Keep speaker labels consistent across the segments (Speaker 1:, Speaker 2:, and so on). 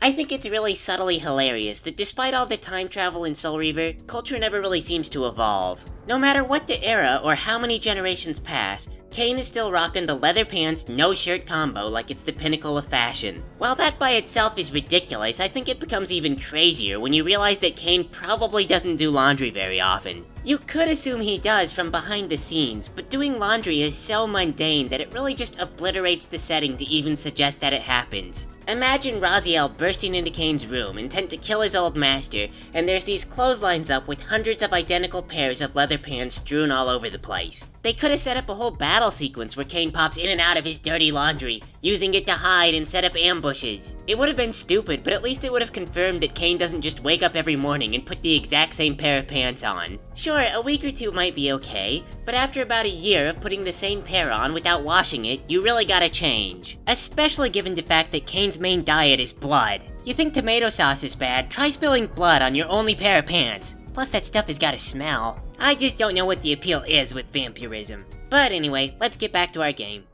Speaker 1: I think it's really subtly hilarious that despite all the time travel in Soul Reaver, culture never really seems to evolve. No matter what the era or how many generations pass, Kain is still rocking the leather pants, no shirt combo like it's the pinnacle of fashion. While that by itself is ridiculous, I think it becomes even crazier when you realize that Kain probably doesn't do laundry very often. You could assume he does from behind the scenes, but doing laundry is so mundane that it really just obliterates the setting to even suggest that it happens. Imagine Raziel bursting into Kain's room, intent to kill his old master, and there's these clotheslines up with hundreds of identical pairs of leather pants strewn all over the place. They could have set up a whole battle sequence where Kain pops in and out of his dirty laundry, using it to hide and set up ambushes. It would have been stupid, but at least it would have confirmed that Kain doesn't just wake up every morning and put the exact same pair of pants on. Sure, a week or two might be okay, but after about a year of putting the same pair on without washing it, you really gotta change. Especially given the fact that Kain's main diet is blood. You think tomato sauce is bad, try spilling blood on your only pair of pants. Plus that stuff has got a smell. I just don't know what the appeal is with vampirism. But anyway, let's get back to our game.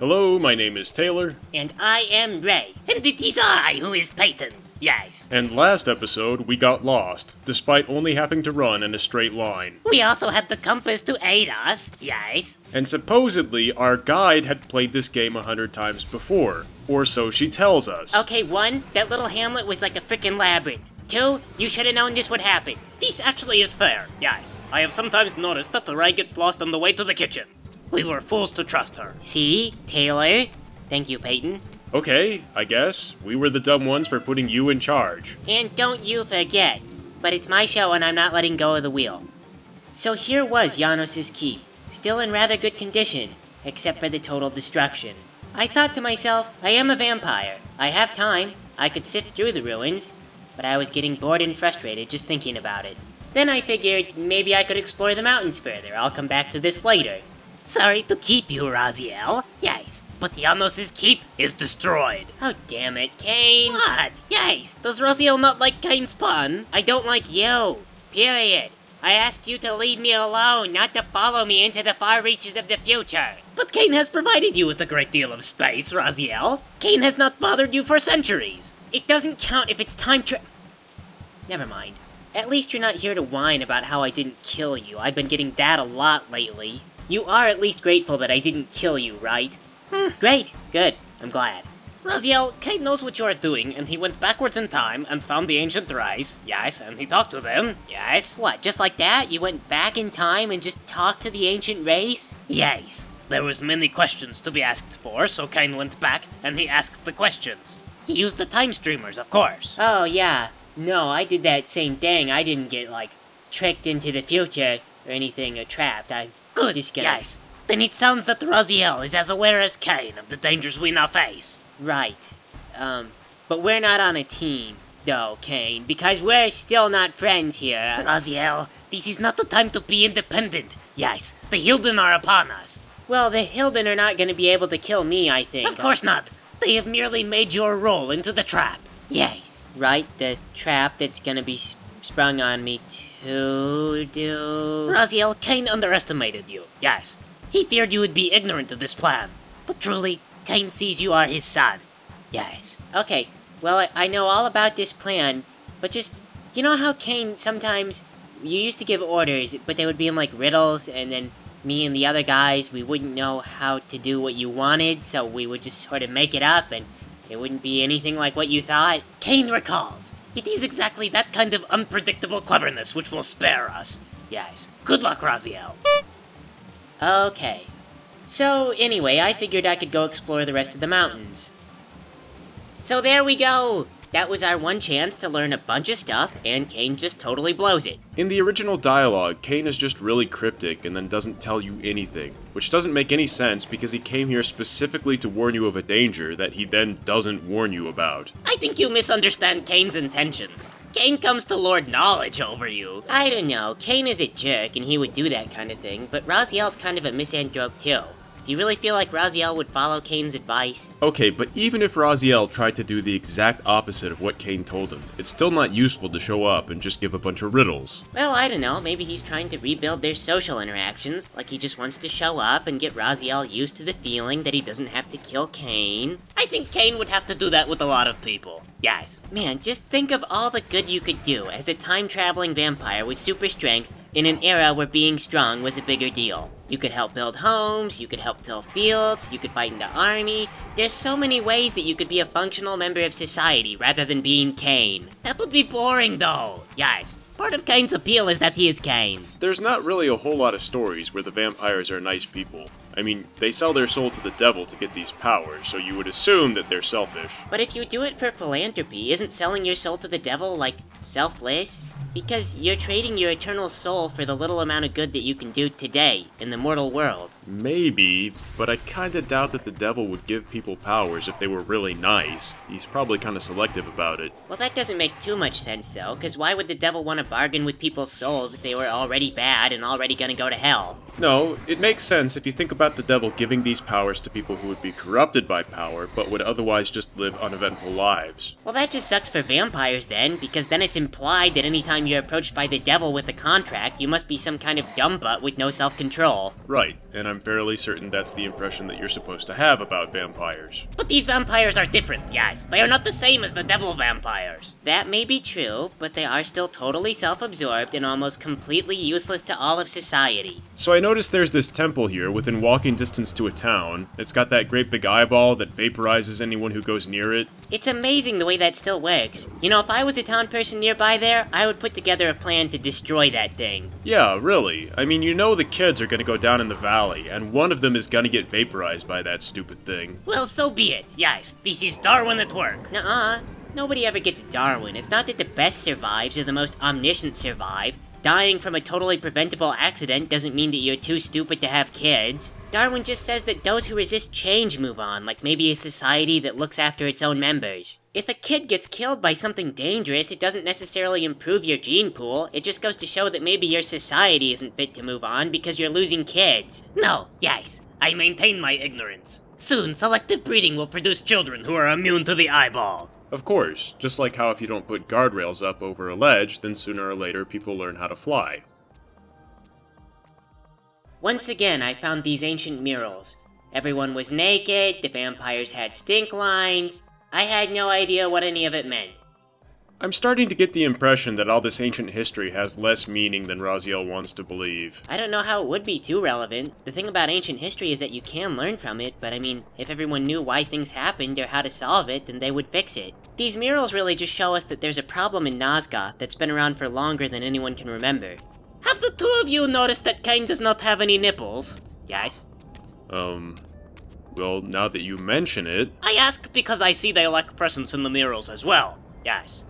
Speaker 2: Hello, my name is Taylor.
Speaker 1: And I am Ray. And it is I who is Peyton. Yes.
Speaker 2: And last episode, we got lost, despite only having to run in a straight line.
Speaker 1: We also had the compass to aid us. Yes.
Speaker 2: And supposedly, our guide had played this game 100 times before. Or so she tells us.
Speaker 1: Okay, 1, that little hamlet was like a frickin' labyrinth. 2, you should have known this would happen.
Speaker 3: This actually is fair, yes. I have sometimes noticed that Ray gets lost on the way to the kitchen. We were fools to trust her.
Speaker 1: See, Taylor? Thank you, Peyton.
Speaker 2: Okay, I guess. We were the dumb ones for putting you in charge.
Speaker 1: And don't you forget, but it's my show and I'm not letting go of the wheel. So here was Janos' keep, still in rather good condition, except for the total destruction. I thought to myself, I am a vampire. I have time. I could sift through the ruins. But I was getting bored and frustrated just thinking about it. Then I figured maybe I could explore the mountains further. I'll come back to this later.
Speaker 3: Sorry to keep you, Raziel.
Speaker 1: Yes.
Speaker 3: But Janos' keep is destroyed.
Speaker 1: Oh, damn it, Kain.
Speaker 3: What? Yes. Does Raziel not like Kain's pun?
Speaker 1: I don't like you. Period. I asked you to leave me alone, not to follow me into the far reaches of the future.
Speaker 3: But Kain has provided you with a great deal of space, Raziel. Kain has not bothered you for centuries.
Speaker 1: It doesn't count if it's time Never mind. At least you're not here to whine about how I didn't kill you. I've been getting that a lot lately. You are at least grateful that I didn't kill you, right? Great. Good. I'm glad.
Speaker 3: Raziel, Kain knows what you are doing, and he went backwards in time and found the ancient race. Yes, and he talked to them. Yes.
Speaker 1: What, just like that? You went back in time and just talked to the ancient race?
Speaker 3: Yes. There was many questions to be asked for, so Kain went back and he asked the questions. He used the time streamers, of course.
Speaker 1: Oh, yeah. No, I did that same thing. I didn't get, like, tricked into the future or anything or trapped.
Speaker 3: Good,
Speaker 1: just got
Speaker 3: yes. Then it sounds that Raziel is as aware as Kain of the dangers we now face.
Speaker 1: Right. But we're not on a team, though, Kain, because we're still not friends here.
Speaker 3: Raziel, this is not the time to be independent. Yes, the Hilden are upon us.
Speaker 1: Well, the Hilden are not going to be able to kill me, I think.
Speaker 3: Of course not. They have merely made your roll into the trap.
Speaker 1: Yes. Right, the trap that's gonna be sprung on me to do...
Speaker 3: Raziel, Kain underestimated you, yes. He feared you would be ignorant of this plan. But truly, Kain sees you are his son. Yes.
Speaker 1: Okay, well, I know all about this plan, but just... You know how Kain sometimes... You used to give orders, but they would be in, like, riddles, and then me and the other guys, we wouldn't know how to do what you wanted, so we would just sort of make it up, and... It wouldn't be anything like what you thought.
Speaker 3: Kain recalls. It is exactly that kind of unpredictable cleverness which will spare us. Yes. Good luck, Raziel.
Speaker 1: Okay. So, anyway, I figured I could go explore the rest of the mountains. So there we go! That was our one chance to learn a bunch of stuff, and Kain just totally blows it.
Speaker 2: In the original dialogue, Kain is just really cryptic and then doesn't tell you anything, which doesn't make any sense because he came here specifically to warn you of a danger that he then doesn't warn you about.
Speaker 3: I think you misunderstand Kain's intentions. Kain comes to lord knowledge over you.
Speaker 1: I don't know, Kain is a jerk and he would do that kind of thing, but Raziel's kind of a misanthrope too. Do you really feel like Raziel would follow Kane's advice?
Speaker 2: Okay, but even if Raziel tried to do the exact opposite of what Kane told him, it's still not useful to show up and just give a bunch of riddles.
Speaker 1: Well, I don't know, maybe he's trying to rebuild their social interactions, like he just wants to show up and get Raziel used to the feeling that he doesn't have to kill Kane.
Speaker 3: I think Kane would have to do that with a lot of people. Yes.
Speaker 1: Man, just think of all the good you could do as a time-traveling vampire with super strength in an era where being strong was a bigger deal. You could help build homes, you could help till fields, you could fight in the army. There's so many ways that you could be a functional member of society rather than being Kane.
Speaker 3: That would be boring though. Yes. Part of Kane's appeal is that he is Kane.
Speaker 2: There's not really a whole lot of stories where the vampires are nice people. I mean, they sell their soul to the devil to get these powers, so you would assume that they're selfish.
Speaker 1: But if you do it for philanthropy, isn't selling your soul to the devil, like, selfless? Because you're trading your eternal soul for the little amount of good that you can do today, in the mortal world.
Speaker 2: Maybe, but I kinda doubt that the devil would give people powers if they were really nice. He's probably kinda selective about it.
Speaker 1: Well, that doesn't make too much sense, though, because why would the devil want to bargain with people's souls if they were already bad and already gonna go to hell?
Speaker 2: No, it makes sense if you think about the devil giving these powers to people who would be corrupted by power, but would otherwise just live uneventful lives.
Speaker 1: Well, that just sucks for vampires then, because then it's implied that anytime you're approached by the devil with a contract, you must be some kind of dumb butt with no self-control.
Speaker 2: Right, and I'm fairly certain that's the impression that you're supposed to have about vampires.
Speaker 3: But these vampires are different, yes. They are not the same as the devil vampires.
Speaker 1: That may be true, but they are still totally self-absorbed and almost completely useless to all of society.
Speaker 2: So I noticed there's this temple here within walking distance to a town. It's got that great big eyeball that vaporizes anyone who goes near it.
Speaker 1: It's amazing the way that still works. You know, if I was a town person nearby there, I would put together a plan to destroy that thing.
Speaker 2: Yeah, really. I mean, you know the kids are gonna go down in the valley, and one of them is gonna get vaporized by that stupid thing.
Speaker 3: Well, so be it. Yes, this is Darwin at work.
Speaker 1: Nuh-uh. Nobody ever gets Darwin. It's not that the best survives or the most omniscient survive. Dying from a totally preventable accident doesn't mean that you're too stupid to have kids. Darwin just says that those who resist change move on, like maybe a society that looks after its own members. If a kid gets killed by something dangerous, it doesn't necessarily improve your gene pool. It just goes to show that maybe your society isn't fit to move on because you're losing kids.
Speaker 3: No, yes, I maintain my ignorance. Soon, selective breeding will produce children who are immune to the eyeball.
Speaker 2: Of course, just like how if you don't put guardrails up over a ledge, then sooner or later people learn how to fly.
Speaker 1: Once again, I found these ancient murals. Everyone was naked, the vampires had stink lines. I had no idea what any of it meant.
Speaker 2: I'm starting to get the impression that all this ancient history has less meaning than Raziel wants to believe.
Speaker 1: I don't know how it would be too relevant. The thing about ancient history is that you can learn from it, but I mean, if everyone knew why things happened or how to solve it, then they would fix it. These murals really just show us that there's a problem in Nazgûl that's been around for longer than anyone can remember.
Speaker 3: Have the two of you noticed that Kane does not have any nipples?
Speaker 1: Yes?
Speaker 2: Well, now that you mention it...
Speaker 3: I ask because I see they lack presence in the murals as well. Yes.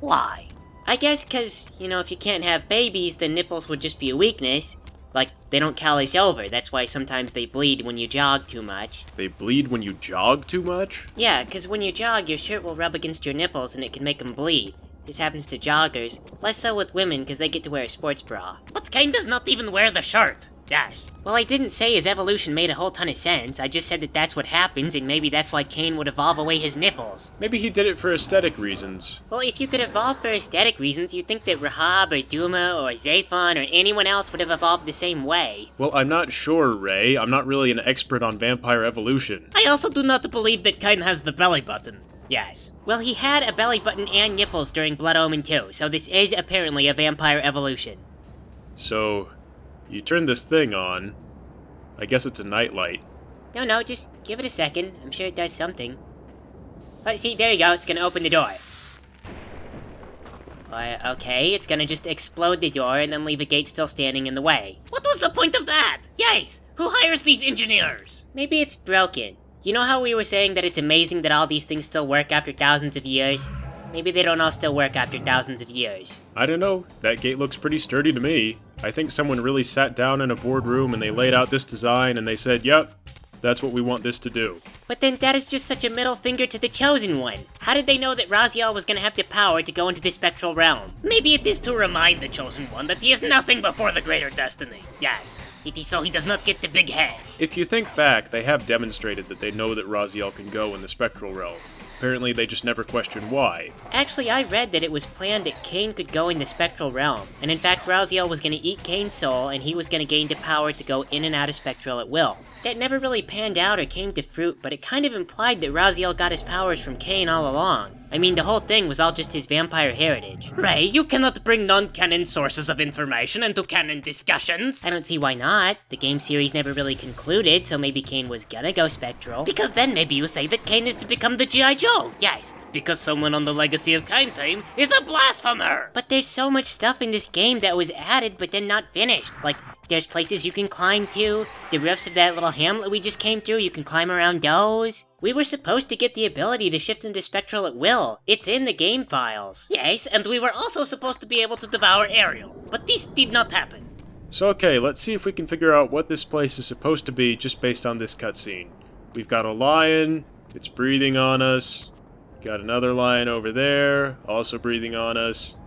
Speaker 3: Why?
Speaker 1: I guess 'cause, you know, if you can't have babies, then nipples would just be a weakness. Like, they don't callus over, that's why sometimes they bleed when you jog too much.
Speaker 2: They bleed when you jog too much?
Speaker 1: Yeah, 'cause when you jog, your shirt will rub against your nipples and it can make them bleed. This happens to joggers. Less so with women, 'cause they get to wear a sports bra.
Speaker 3: But Kane does not even wear the shirt. Yes.
Speaker 1: Well, I didn't say his evolution made a whole ton of sense. I just said that that's what happens, and maybe that's why Kane would evolve away his nipples.
Speaker 2: Maybe he did it for aesthetic reasons.
Speaker 1: Well, if you could evolve for aesthetic reasons, you'd think that Rahab or Duma or Zaphon or anyone else would have evolved the same way.
Speaker 2: Well, I'm not sure, Ray. I'm not really an expert on vampire evolution.
Speaker 3: I also do not believe that Kane has the belly button. Yes.
Speaker 1: Well, he had a belly button and nipples during Blood Omen 2, so this is apparently a vampire evolution.
Speaker 2: So, you turn this thing on. I guess it's a nightlight.
Speaker 1: No, just give it a second. I'm sure it does something. Oh, see, there you go. It's gonna open the door. Okay, it's gonna just explode the door and then leave a gate still standing in the way.
Speaker 3: What was the point of that? Yes! Who hires these engineers?
Speaker 1: Maybe it's broken. You know how we were saying that it's amazing that all these things still work after thousands of years? Maybe they don't all still work after thousands of years.
Speaker 2: I don't know. That gate looks pretty sturdy to me. I think someone really sat down in a boardroom and they laid out this design and they said, yep, That's what we want this to do.
Speaker 1: But then that is just such a middle finger to the Chosen One. How did they know that Raziel was gonna have the power to go into the spectral realm?
Speaker 3: Maybe it is to remind the Chosen One that he is nothing before the greater destiny. Yes, it is so he does not get the big head.
Speaker 2: If you think back, they have demonstrated that they know that Raziel can go in the spectral realm. Apparently, they just never questioned why.
Speaker 1: Actually, I read that it was planned that Kain could go in the spectral realm, and in fact Raziel was gonna eat Kain's soul, and he was gonna gain the power to go in and out of spectral at will. That never really panned out or came to fruit, but it kind of implied that Raziel got his powers from Kain all along. I mean, the whole thing was all just his vampire heritage.
Speaker 3: Ray, you cannot bring non-canon sources of information into canon discussions.
Speaker 1: I don't see why not. The game series never really concluded, so maybe Kain was gonna go spectral.
Speaker 3: Because then maybe you say that Kain is to become the G.I. Joe. Yes, because someone on the Legacy of Kain team is a blasphemer.
Speaker 1: But there's so much stuff in this game that was added but then not finished. Like, there's places you can climb to, the roofs of that little hamlet we just came through, you can climb around those. We were supposed to get the ability to shift into spectral at will. It's in the game files.
Speaker 3: Yes, and we were also supposed to be able to devour Ariel, but this did not happen.
Speaker 2: So okay, let's see if we can figure out what this place is supposed to be just based on this cutscene. We've got a lion, it's breathing on us. Got another lion over there, also breathing on us.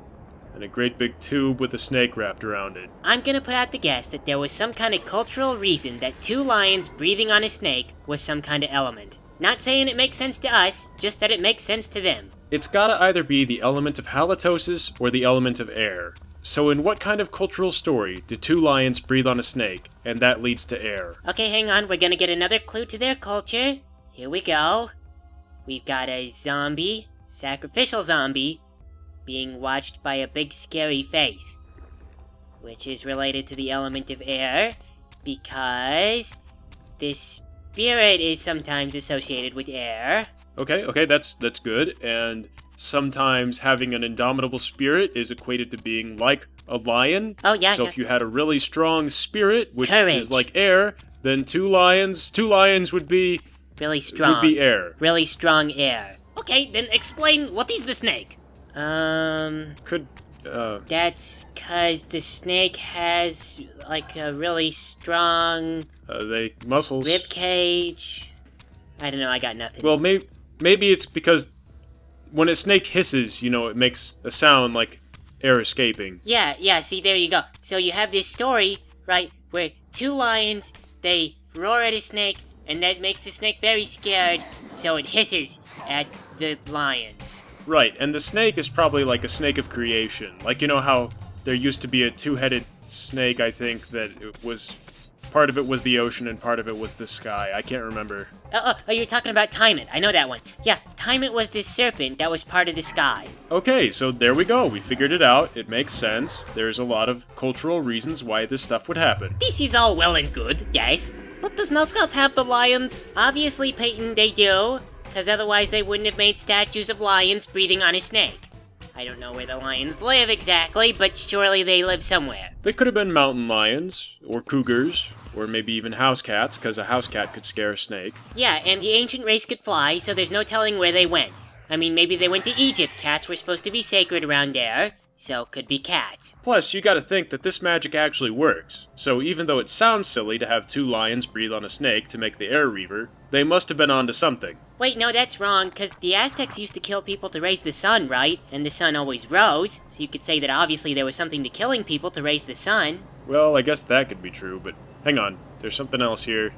Speaker 2: And a great big tube with a snake wrapped around it.
Speaker 1: I'm gonna put out the guess that there was some kind of cultural reason that 2 lions breathing on a snake was some kind of element. Not saying it makes sense to us, just that it makes sense to them.
Speaker 2: It's gotta either be the element of halitosis or the element of air. So in what kind of cultural story did 2 lions breathe on a snake, and that leads to air?
Speaker 1: Okay, hang on, we're gonna get another clue to their culture. Here we go. We've got a zombie, sacrificial zombie, being watched by a big scary face, which is related to the element of air, because this spirit is sometimes associated with air.
Speaker 2: Okay, that's good, and sometimes having an indomitable spirit is equated to being like a lion.
Speaker 1: Oh, yeah,
Speaker 2: So
Speaker 1: yeah.
Speaker 2: if you had a really strong spirit, which
Speaker 1: Courage.
Speaker 2: is like air, then 2 lions would be...
Speaker 1: Really strong.
Speaker 2: Would be air.
Speaker 1: Really strong air.
Speaker 3: Okay, then explain what is the snake?
Speaker 1: That's 'cause the snake has, like, a really strong
Speaker 2: muscles.
Speaker 1: rib cage. I don't know, I got nothing.
Speaker 2: Well, maybe it's because when a snake hisses, you know, it makes a sound like air escaping.
Speaker 1: Yeah, see, there you go. So you have this story, right, where 2 lions, they roar at a snake, and that makes the snake very scared, so it hisses at the lions.
Speaker 2: Right, and the snake is probably like a snake of creation. Like, you know how there used to be a 2-headed snake, I think, that it was... Part of it was the ocean and part of it was the sky. I can't remember.
Speaker 1: Oh, you're talking about Timon. I know that one. Yeah, Timon was this serpent that was part of the sky.
Speaker 2: Okay, so there we go. We figured it out. It makes sense. There's a lot of cultural reasons why this stuff would happen.
Speaker 3: This is all well and good, yes, but does Nosgoth have the lions?
Speaker 1: Obviously, Peyton, they do, because otherwise they wouldn't have made statues of lions breathing on a snake. I don't know where the lions live exactly, but surely they live somewhere.
Speaker 2: They could have been mountain lions, or cougars, or maybe even house cats, because a house cat could scare a snake.
Speaker 1: Yeah, and the ancient race could fly, so there's no telling where they went. I mean, maybe they went to Egypt. Cats were supposed to be sacred around there, so could be cats.
Speaker 2: Plus, you gotta think that this magic actually works. So even though it sounds silly to have 2 lions breathe on a snake to make the air Reaver, they must have been onto something.
Speaker 1: Wait, no, that's wrong, because the Aztecs used to kill people to raise the sun, right? And the sun always rose, so you could say that obviously there was something to killing people to raise the sun.
Speaker 2: Well, I guess that could be true, but hang on. There's something else here.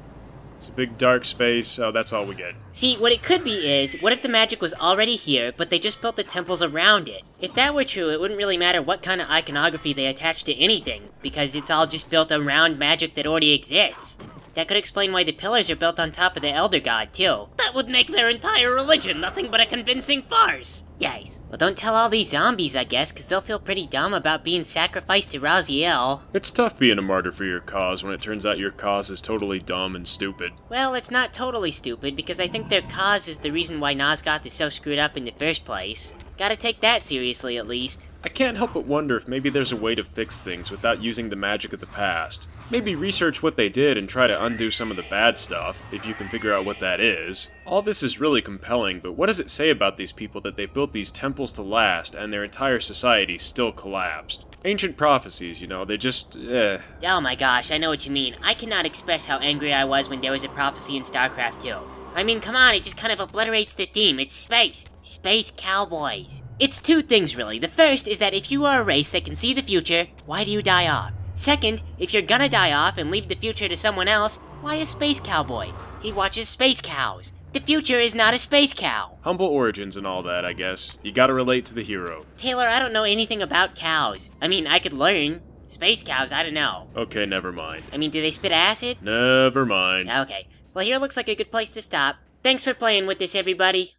Speaker 2: It's a big dark space. Oh, that's all we get.
Speaker 1: See, what it could be is, what if the magic was already here, but they just built the temples around it? If that were true, it wouldn't really matter what kind of iconography they attached to anything, because it's all just built around magic that already exists. That could explain why the pillars are built on top of the Elder God, too.
Speaker 3: That would make their entire religion nothing but a convincing farce. Yes.
Speaker 1: Well, don't tell all these zombies, I guess, because they'll feel pretty dumb about being sacrificed to Raziel.
Speaker 2: It's tough being a martyr for your cause when it turns out your cause is totally dumb and stupid.
Speaker 1: Well, it's not totally stupid, because I think their cause is the reason why Nosgoth is so screwed up in the first place. Gotta take that seriously, at least.
Speaker 2: I can't help but wonder if maybe there's a way to fix things without using the magic of the past. Maybe research what they did and try to undo some of the bad stuff, if you can figure out what that is. All this is really compelling, but what does it say about these people that they built these temples to last, and their entire society still collapsed? Ancient prophecies, you know, they just,
Speaker 3: Oh my gosh, I know what you mean. I cannot express how angry I was when there was a prophecy in StarCraft 2. I mean, come on, it just kind of obliterates the theme. It's space. Space cowboys. It's two things, really. The first is that if you are a race that can see the future, why do you die off? Second, if you're gonna die off and leave the future to someone else, why a space cowboy? He watches space cows. The future is not a space cow.
Speaker 2: humble origins and all that, I guess. You gotta relate to the hero.
Speaker 3: Taylor, I don't know anything about cows. I mean, I could learn. Space cows, I don't know.
Speaker 2: Okay, never mind.
Speaker 3: I mean, do they spit acid?
Speaker 2: Never mind.
Speaker 3: Okay. Well, here looks like a good place to stop. Thanks for playing with this, everybody.